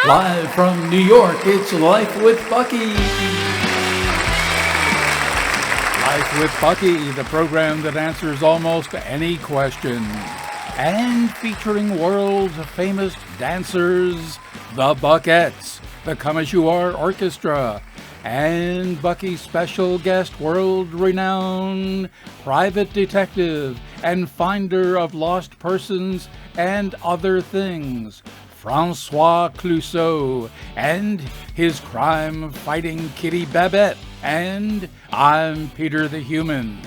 Live from New York, it's Life with Bucky. Life with Bucky, the program that answers almost any question. And featuring world famous dancers, the Buckettes, the Come As You Are Orchestra, and Bucky's special guest, world-renowned private detective and finder of lost persons and other things, Francois Clouseau, and his crime-fighting Kitty Babette. And I'm Peter the Human.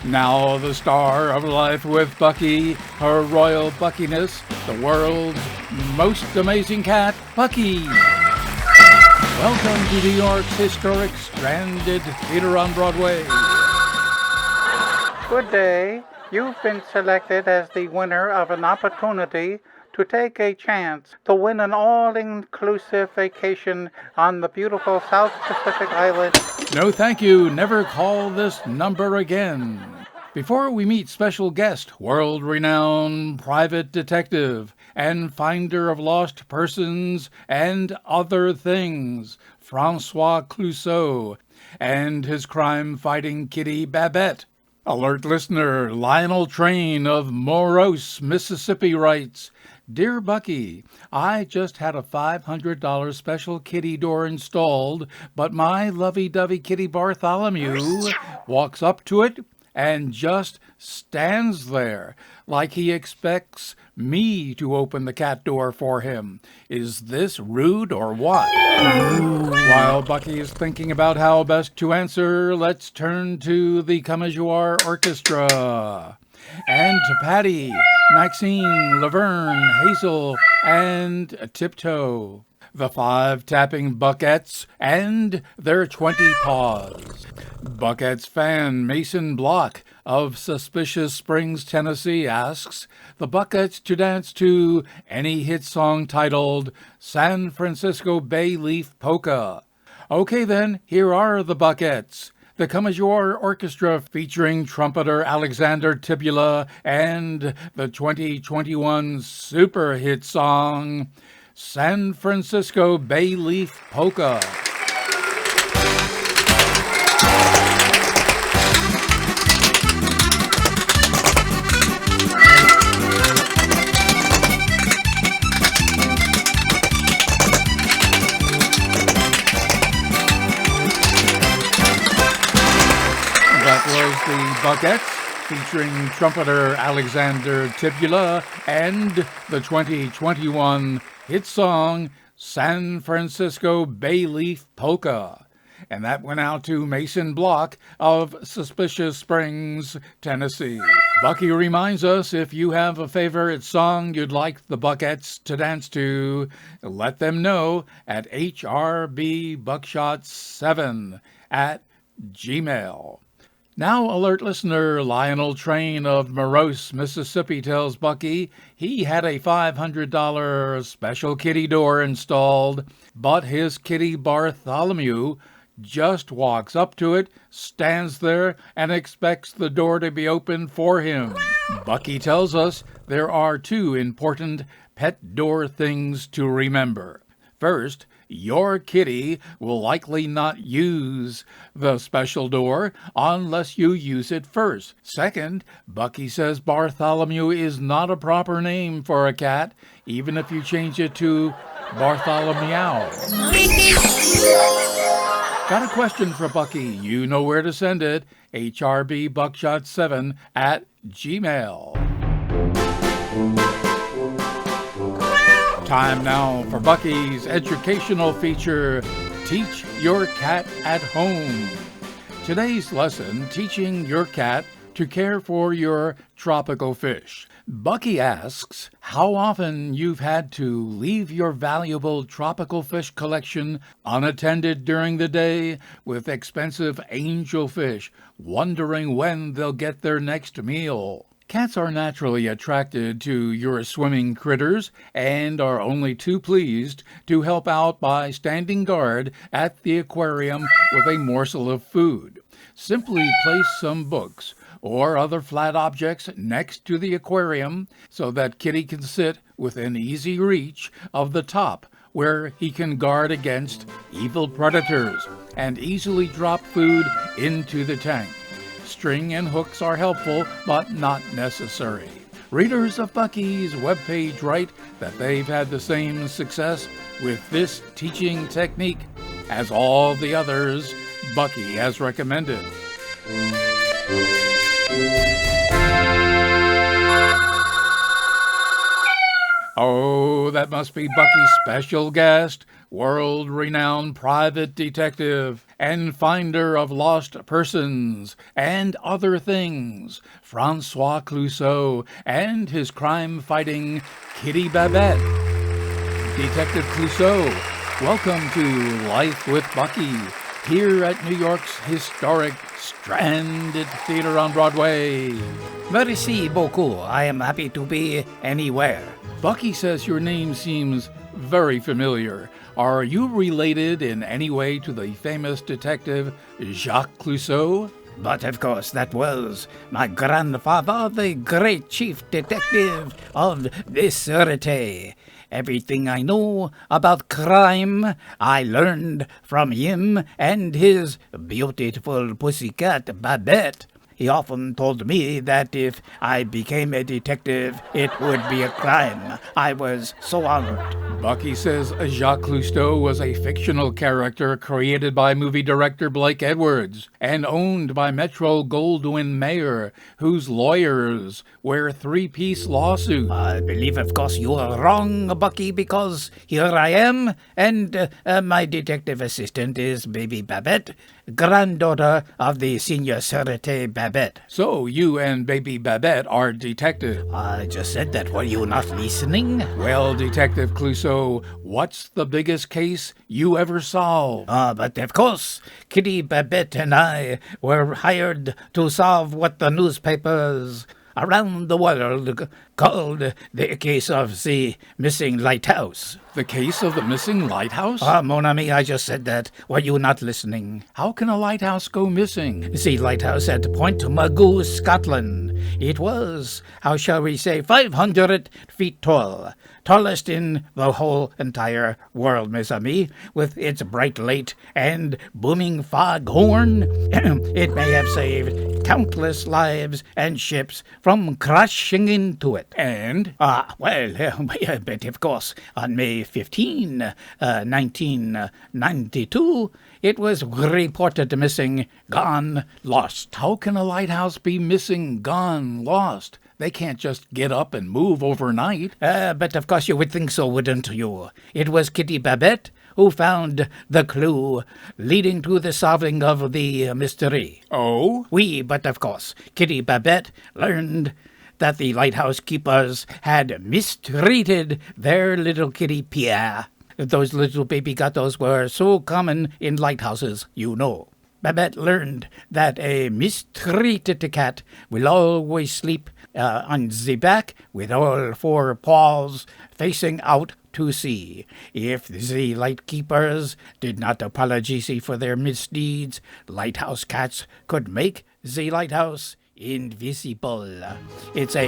Now the star of Life with Bucky, her royal Buckiness, the world's most amazing cat, Bucky. Welcome to New York's historic Stranded Theater on Broadway. Good day. You've been selected as the winner of an opportunity to take a chance to win an all-inclusive vacation on the beautiful South Pacific Island. No thank you. Never call this number again. Before we meet special guest, world-renowned private detective and finder of lost persons and other things, Francois Clouseau, and his crime-fighting Kitty Babette. Alert listener Lionel Train of Morose, Mississippi writes, Dear Bucky, I just had a $500 special kitty door installed, but my lovey-dovey kitty Bartholomew walks up to it and just stands there like he expects me to open the cat door for him. Is this rude or what? While Bucky is thinking about how best to answer, let's turn to the Come As You Are Orchestra. And to Patty, Maxine, Laverne, Hazel, and Tiptoe, the 5 tapping Buckettes and their 20 paws. Buckettes fan Mason Block of Suspicious Springs, Tennessee asks the Buckettes to dance to any hit song titled San Francisco Bay Leaf Polka. Okay then, here are the Buckettes. The Come As You Are Orchestra featuring trumpeter Alexander Tibula and the 2021 super hit song, San Francisco Bay Leaf Polka. The Buckettes, featuring trumpeter Alexander Tibula and the 2021 hit song San Francisco Bay Leaf Polka. And that went out to Mason Block of Suspicious Springs, Tennessee. Bucky reminds us if you have a favorite song you'd like the Buckettes to dance to, let them know at hrbbuckshot7@gmail. Now, alert listener Lionel Train of Morose, Mississippi tells Bucky he had a $500 special kitty door installed, but his kitty Bartholomew just walks up to it, stands there, and expects the door to be opened for him. Bucky tells us there are 2 important pet door things to remember. First, your kitty will likely not use the special door unless you use it first. Second, Bucky says Bartholomew is not a proper name for a cat, even if you change it to Bartholomew. Got a question for Bucky? You know where to send it. hrbbuckshot7@gmail. Time now for Bucky's educational feature, Teach Your Cat at Home. Today's lesson, teaching your cat to care for your tropical fish. Bucky asks how often you've had to leave your valuable tropical fish collection unattended during the day with expensive angelfish, wondering when they'll get their next meal. Cats are naturally attracted to your swimming critters and are only too pleased to help out by standing guard at the aquarium with a morsel of food. Simply place some books or other flat objects next to the aquarium so that Kitty can sit within easy reach of the top where he can guard against evil predators and easily drop food into the tank. String and hooks are helpful, but not necessary. Readers of Bucky's webpage write that they've had the same success with this teaching technique as all the others Bucky has recommended. Oh, that must be Bucky's special guest, world-renowned private detective and finder of lost persons and other things, Francois Clouseau, and his crime-fighting Kitty Babette. Detective Clouseau, welcome to Life with Bucky, here at New York's historic Stranded Theater on Broadway. Merci beaucoup. I am happy to be anywhere. Bucky says your name seems very familiar. Are you related in any way to the famous detective Jacques Clouseau? But of course, that was my grandfather, the great chief detective of the Sûreté. Everything I know about crime, I learned from him and his beautiful pussycat, Babette. He often told me that if I became a detective, it would be a crime. I was so honored. Bucky says Jacques Clouseau was a fictional character created by movie director Blake Edwards and owned by Metro-Goldwyn-Mayer, whose lawyers wear three-piece lawsuits. I believe, of course, you are wrong, Bucky, because here I am, and my detective assistant is Baby Babette, granddaughter of the senior Sûreté Babette. So you and Baby Babette are detectives. I just said that. Were you not listening? Well, Detective Clouseau, what's the biggest case you ever solved? But of course, Kitty Babette and I were hired to solve what the newspapers around the world called the case of the missing lighthouse. The case of the missing lighthouse? Mon ami, I just said that. Were you not listening? How can a lighthouse go missing? The lighthouse at Point Magoo, Scotland. It was, how shall we say, 500 feet tall. Tallest in the whole entire world, mes amis, with its bright light and booming fog horn. It may have saved countless lives and ships from crashing into it. And? But of course, on May 15, 1992, it was reported missing, gone, lost. How can a lighthouse be missing, gone, lost? They can't just get up and move overnight. But of course you would think so, wouldn't you? It was Kitty Babette who found the clue leading to the solving of the mystery. Oh? Oui, but of course, Kitty Babette learned that the lighthouse keepers had mistreated their little kitty Pierre. Those little baby gatos were so common in lighthouses, you know. Babette learned that a mistreated cat will always sleep on the back with all four paws facing out to sea. If the lightkeepers did not apologize for their misdeeds, lighthouse cats could make the lighthouse invisible. It's a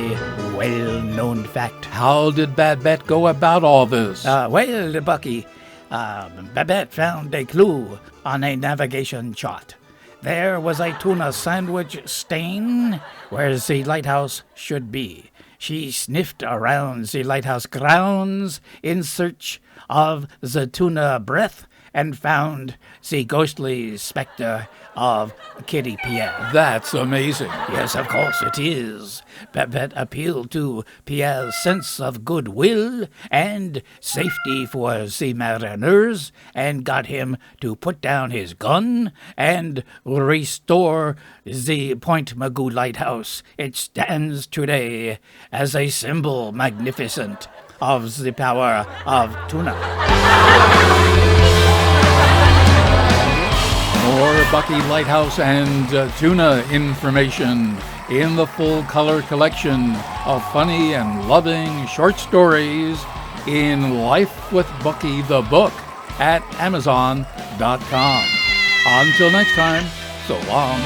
well-known fact. How did Babette go about all this? Well, Bucky, Babette found a clue on a navigation chart. There was a tuna sandwich stain where the lighthouse should be. She sniffed around the lighthouse grounds in search of the tuna breath and found the ghostly specter of Kitty Pierre. That's amazing. Yes, of course it is. Babette appealed to Pierre's sense of goodwill and safety for the mariners and got him to put down his gun and restore the Point Magoo lighthouse. It stands today as a symbol magnificent of the power of tuna. More Bucky Lighthouse and tuna information in the full color collection of funny and loving short stories in Life with Bucky the Book at Amazon.com. Until next time, so long.